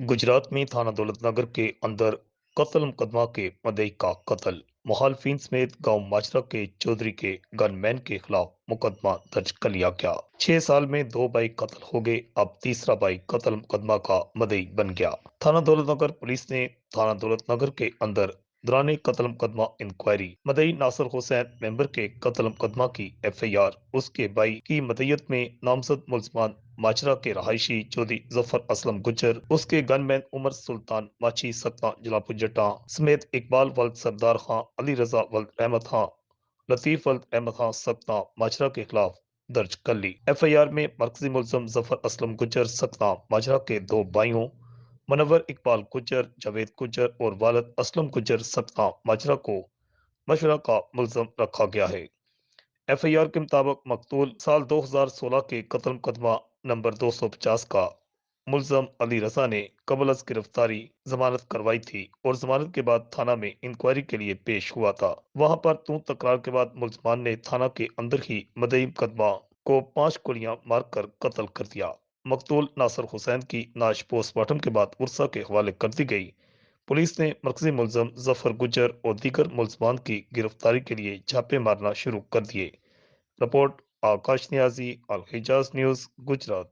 गुजरात में थाना दौलत नगर के अंदर कत्ल मुकदमा के मदई का कत्ल। मुखालफिन समेत गांव माजरा के चौधरी के गनमैन के खिलाफ मुकदमा दर्ज कर लिया गया। 6 साल में 2 भाई कत्ल हो गए, अब तीसरा भाई कत्ल मुकदमा का मदई बन गया। थाना दौलत नगर पुलिस ने थाना दौलत नगर के अंदर दौरान कत्ल मुकदमा इंक्वायरी मदई नासिर हुसैन मेंबर के कत्ल मुकदमा की FIR उसके भाई की मदईयत में नामजद मुल्जमान माजरा के रहायशी चौधरी जफर असलम गुज्जर, उसके गनमैन उमर सुल्तान माची सत्ता जलापुर जटा समेत इकबाल वल्द सरदार खां, अली रजा वल्द अहमद खां, लतीफ वल्द अहमद खां सत्ता माजरा के खिलाफ दर्ज कर ली। FIR में मरकजी मुलजम जफर असलम गुज्जर सत्ता माजरा के 2 भाइयों मनवर इकबाल गुज्जर, जावेद गुज्जर और वालद असलम गुज्जर सत्ता माजरा को मशवरा का मुलजम रखा गया है। FIR के मुताबिक मकतूल साल 2016 के कत्ल मुकदमा नंबर 250 का मुलजम अली रजा ने कबल अज गिरफ्तारी जमानत करवाई थी और जमानत के बाद थाना में इंक्वायरी के लिए पेश हुआ था। वहां पर तू तकरार के बाद मुलजमान ने थाना के अंदर ही मदई मुकदमा को 5 गोलियां मारकर कत्ल कर दिया। मकतूल नासिर हुसैन की नाश पोस्टमार्टम के बाद उर्सा के हवाले कर दी गई। पुलिस ने मरकजी मुलजम जफर गुज्जर और दीगर मुलजमान की गिरफ्तारी के लिए छापे मारना शुरू कर दिए। रिपोर्ट आकाश नियाजी, अल हिजाज न्यूज, गुजरात।